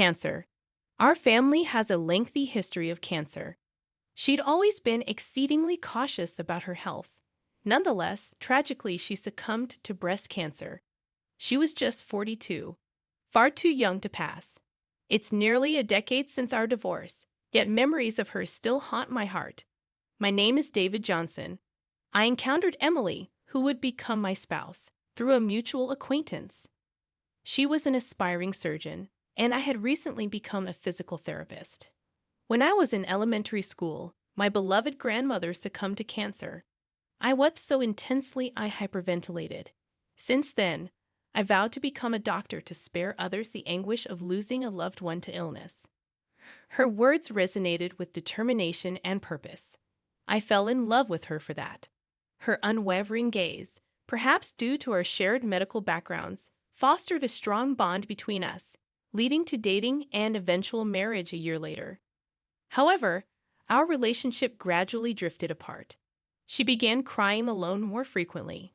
Cancer. Our family has a lengthy history of cancer. She'd always been exceedingly cautious about her health. Nonetheless, tragically, she succumbed to breast cancer. She was just 42, far too young to pass. It's nearly a decade since our divorce, yet memories of her still haunt my heart. My name is David Johnson. I encountered Emily, who would become my spouse, through a mutual acquaintance. She was an aspiring surgeon, and I had recently become a physical therapist. When I was in elementary school, my beloved grandmother succumbed to cancer. I wept so intensely I hyperventilated. Since then, I vowed to become a doctor to spare others the anguish of losing a loved one to illness. Her words resonated with determination and purpose. I fell in love with her for that. Her unwavering gaze, perhaps due to our shared medical backgrounds, fostered a strong bond between us, leading to dating and eventual marriage a year later. However, our relationship gradually drifted apart. She began crying alone more frequently.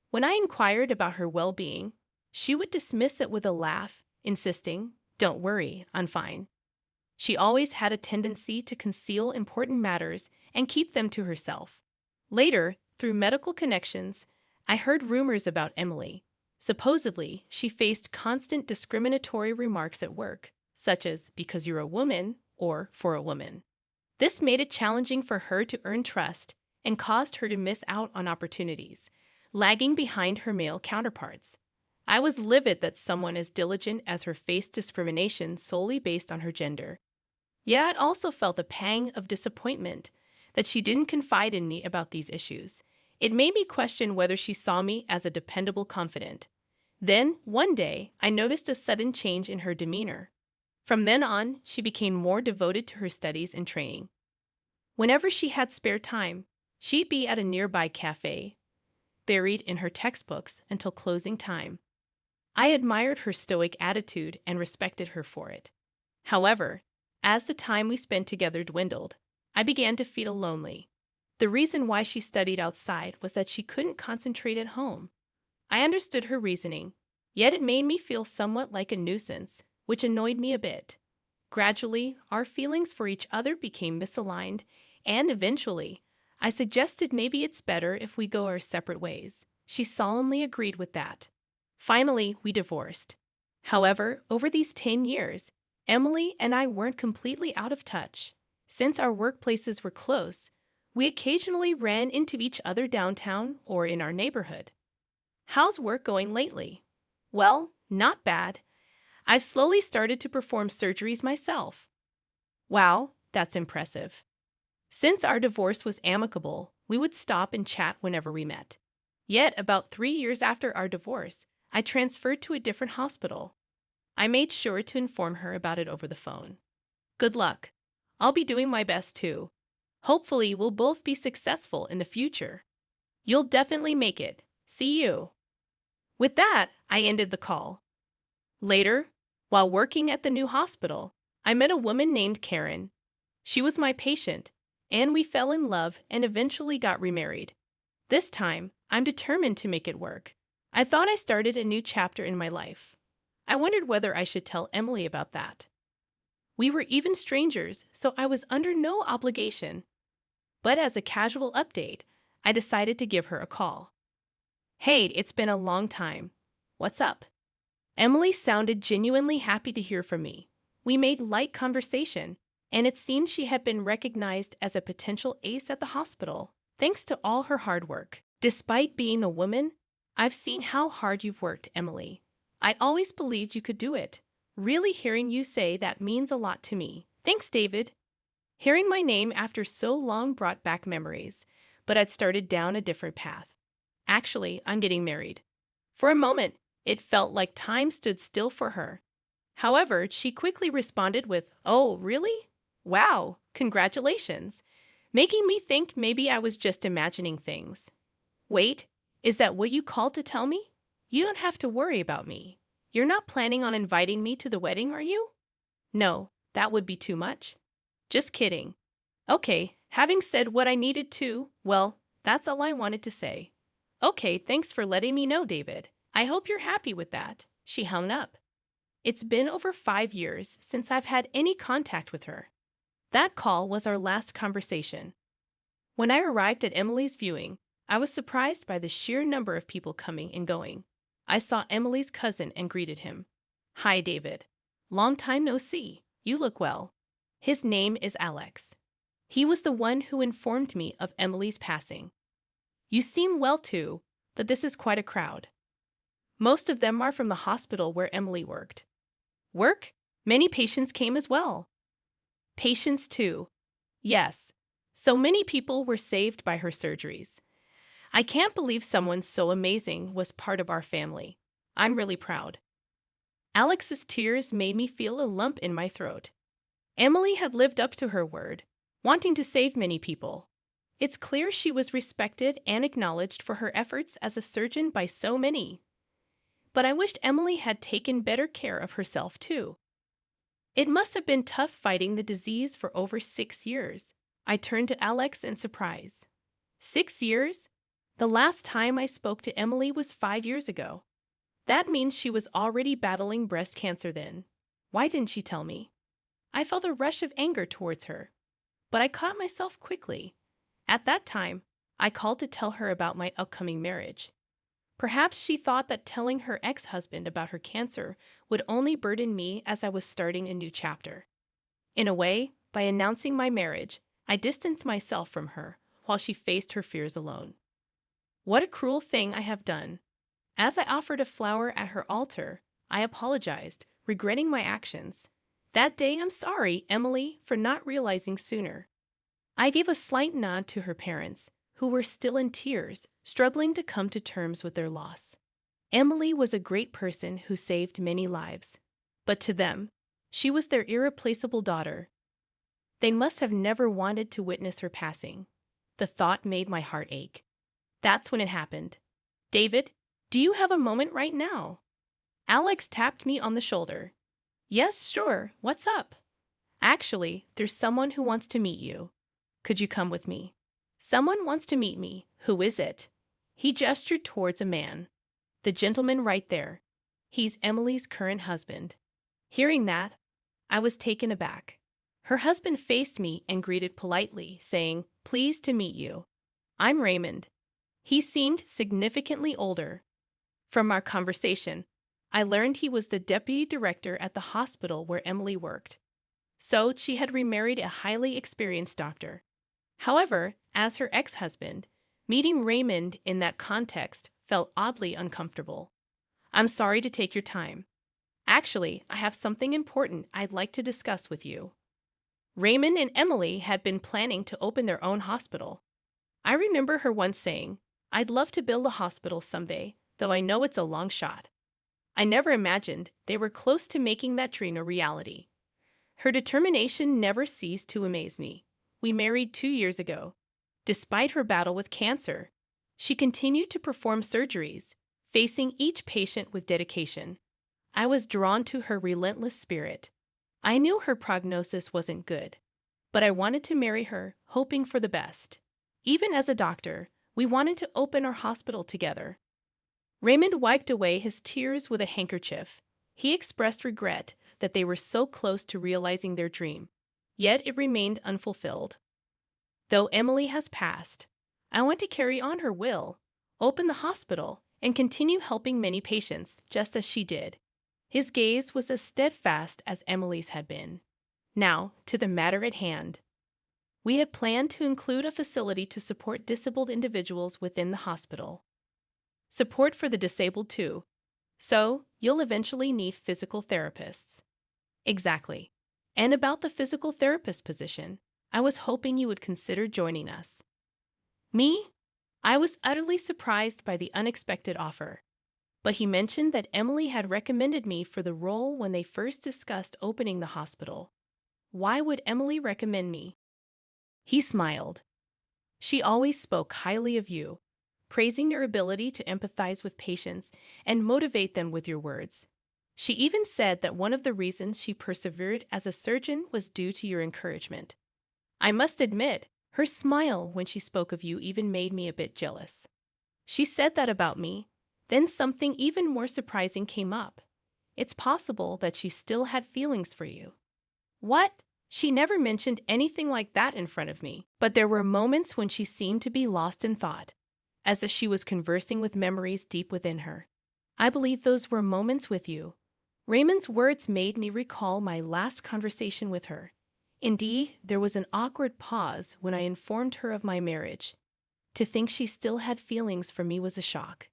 When I inquired about her well-being, she would dismiss it with a laugh, insisting, "Don't worry, I'm fine." She always had a tendency to conceal important matters and keep them to herself. Later, through medical connections, I heard rumors about Emily. Supposedly, she faced constant discriminatory remarks at work, such as, "because you're a woman," or "for a woman." This made it challenging for her to earn trust and caused her to miss out on opportunities, lagging behind her male counterparts. I was livid that someone as diligent as her faced discrimination solely based on her gender. Yet I also felt a pang of disappointment that she didn't confide in me about these issues. It made me question whether she saw me as a dependable confidant. Then, one day, I noticed a sudden change in her demeanor. From then on, she became more devoted to her studies and training. Whenever she had spare time, she'd be at a nearby cafe, buried in her textbooks until closing time. I admired her stoic attitude and respected her for it. However, as the time we spent together dwindled, I began to feel lonely. The reason why she studied outside was that she couldn't concentrate at home. I understood her reasoning, yet it made me feel somewhat like a nuisance, which annoyed me a bit. Gradually, our feelings for each other became misaligned, and eventually, I suggested maybe it's better if we go our separate ways. She solemnly agreed with that. Finally, we divorced. However, over these 10 years, Emily and I weren't completely out of touch. Since our workplaces were close, we occasionally ran into each other downtown or in our neighborhood. "How's work going lately?" "Well, not bad. I've slowly started to perform surgeries myself." "Wow, that's impressive." Since our divorce was amicable, we would stop and chat whenever we met. Yet, about 3 years after our divorce, I transferred to a different hospital. I made sure to inform her about it over the phone. "Good luck. I'll be doing my best too. Hopefully, we'll both be successful in the future." "You'll definitely make it. See you." With that, I ended the call. Later, while working at the new hospital, I met a woman named Karen. She was my patient, and we fell in love and eventually got remarried. This time, I'm determined to make it work. I thought I started a new chapter in my life. I wondered whether I should tell Emily about that. We were even strangers, so I was under no obligation. But as a casual update, I decided to give her a call. "Hey, it's been a long time. What's up?" Emily sounded genuinely happy to hear from me. We made light conversation, and it seemed she had been recognized as a potential ace at the hospital, thanks to all her hard work. "Despite being a woman, I've seen how hard you've worked, Emily. I always believed you could do it. Really hearing you say that means a lot to me. Thanks, David." Hearing my name after so long brought back memories, but I'd started down a different path. Actually, I'm getting married. For a moment, it felt like time stood still for her. However, she quickly responded with, "Oh, really? Wow, congratulations," making me think maybe I was just imagining things. "Wait, is that what you called to tell me? You don't have to worry about me. You're not planning on inviting me to the wedding, are you?" "No, that would be too much." "Just kidding." "Okay, having said what I needed to, well, that's all I wanted to say." "Okay, thanks for letting me know, David. I hope you're happy with that." She hung up. It's been over 5 years since I've had any contact with her. That call was our last conversation. When I arrived at Emily's viewing, I was surprised by the sheer number of people coming and going. I saw Emily's cousin and greeted him. "Hi, David. Long time no see. You look well." His name is Alex. He was the one who informed me of Emily's passing. "You seem well too, but this is quite a crowd. Most of them are from the hospital where Emily worked." "Work? Many patients came as well." "Patients too. Yes. So many people were saved by her surgeries. I can't believe someone so amazing was part of our family. I'm really proud." Alex's tears made me feel a lump in my throat. Emily had lived up to her word, wanting to save many people. It's clear she was respected and acknowledged for her efforts as a surgeon by so many. But I wished Emily had taken better care of herself too. It must have been tough fighting the disease for over 6 years. I turned to Alex in surprise. 6 years? The last time I spoke to Emily was 5 years ago. That means she was already battling breast cancer then. Why didn't she tell me? I felt a rush of anger towards her, but I caught myself quickly. At that time, I called to tell her about my upcoming marriage. Perhaps she thought that telling her ex-husband about her cancer would only burden me as I was starting a new chapter. In a way, by announcing my marriage, I distanced myself from her while she faced her fears alone. What a cruel thing I have done. As I offered a flower at her altar, I apologized, regretting my actions. That day, "I'm sorry, Emily, for not realizing sooner." I gave a slight nod to her parents, who were still in tears, struggling to come to terms with their loss. Emily was a great person who saved many lives, but to them, she was their irreplaceable daughter. They must have never wanted to witness her passing. The thought made my heart ache. That's when it happened. "David, do you have a moment right now?" Alex tapped me on the shoulder. "Yes, sure. What's up?" "Actually, there's someone who wants to meet you. Could you come with me?" "Someone wants to meet me. Who is it?" He gestured towards a man. "The gentleman right there. He's Emily's current husband." Hearing that, I was taken aback. Her husband faced me and greeted politely, saying, "Pleased to meet you. I'm Raymond." He seemed significantly older. From our conversation, I learned he was the deputy director at the hospital where Emily worked. So she had remarried a highly experienced doctor. However, as her ex-husband, meeting Raymond in that context felt oddly uncomfortable. "I'm sorry to take your time. Actually, I have something important I'd like to discuss with you." Raymond and Emily had been planning to open their own hospital. I remember her once saying, "I'd love to build a hospital someday, though I know it's a long shot." I never imagined they were close to making that dream a reality. Her determination never ceased to amaze me. We married 2 years ago. Despite her battle with cancer, she continued to perform surgeries, facing each patient with dedication. I was drawn to her relentless spirit. I knew her prognosis wasn't good, but I wanted to marry her, hoping for the best. Even as a doctor, we wanted to open our hospital together. Raymond wiped away his tears with a handkerchief. He expressed regret that they were so close to realizing their dream, yet it remained unfulfilled. Though Emily has passed, I want to carry on her will, open the hospital, and continue helping many patients, just as she did. His gaze was as steadfast as Emily's had been. Now, to the matter at hand. We had planned to include a facility to support disabled individuals within the hospital. Support for the disabled too. So, you'll eventually need physical therapists. Exactly. And about the physical therapist position, I was hoping you would consider joining us. Me? I was utterly surprised by the unexpected offer. But he mentioned that Emily had recommended me for the role when they first discussed opening the hospital. Why would Emily recommend me? He smiled. "She always spoke highly of you, praising your ability to empathize with patients and motivate them with your words. She even said that one of the reasons she persevered as a surgeon was due to your encouragement. I must admit, her smile when she spoke of you even made me a bit jealous. She said that about me. Then something even more surprising came up. It's possible that she still had feelings for you. What? She never mentioned anything like that in front of me, but there were moments when she seemed to be lost in thought, as if she was conversing with memories deep within her. I believe those were moments with you. Raymond's words made me recall my last conversation with her. Indeed, there was an awkward pause when I informed her of my marriage. To think she still had feelings for me was a shock.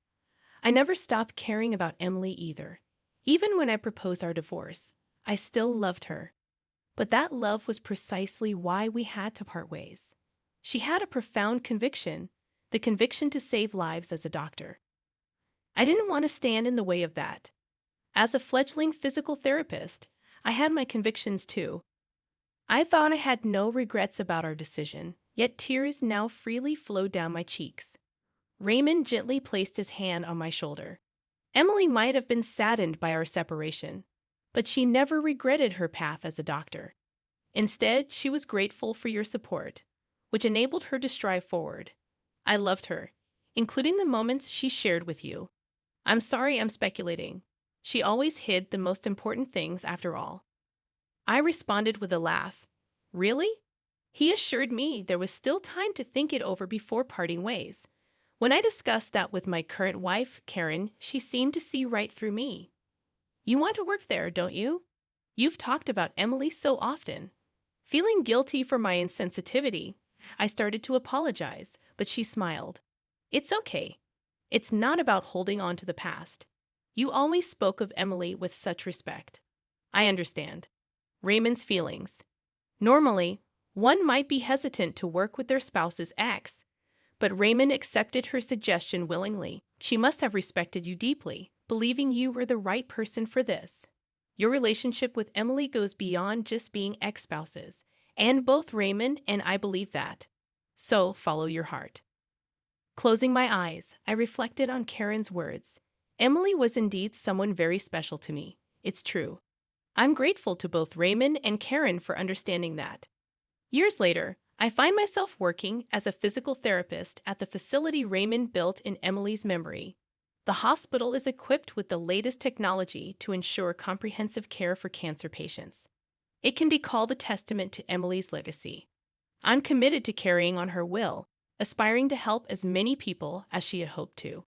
I never stopped caring about Emily either. Even when I proposed our divorce, I still loved her. But that love was precisely why we had to part ways. She had a profound conviction, the conviction to save lives as a doctor. I didn't want to stand in the way of that. As a fledgling physical therapist, I had my convictions too. I thought I had no regrets about our decision, yet tears now freely flowed down my cheeks. Raymond gently placed his hand on my shoulder. Emily might have been saddened by our separation, but she never regretted her path as a doctor. Instead, she was grateful for your support, which enabled her to strive forward. I loved her, including the moments she shared with you. I'm sorry I'm speculating. She always hid the most important things after all. I responded with a laugh. Really? He assured me there was still time to think it over before parting ways. When I discussed that with my current wife, Karen, she seemed to see right through me. You want to work there, don't you? You've talked about Emily so often. Feeling guilty for my insensitivity, I started to apologize, but she smiled. It's okay. It's not about holding on to the past. You always spoke of Emily with such respect. I understand. Raymond's feelings. Normally, one might be hesitant to work with their spouse's ex, but Raymond accepted her suggestion willingly. She must have respected you deeply, believing you were the right person for this. Your relationship with Emily goes beyond just being ex-spouses, and both Raymond and I believe that. So, follow your heart. Closing my eyes, I reflected on Karen's words. Emily was indeed someone very special to me. It's true. I'm grateful to both Raymond and Karen for understanding that. Years later, I find myself working as a physical therapist at the facility Raymond built in Emily's memory. The hospital is equipped with the latest technology to ensure comprehensive care for cancer patients. It can be called a testament to Emily's legacy. I'm committed to carrying on her will, aspiring to help as many people as she had hoped to.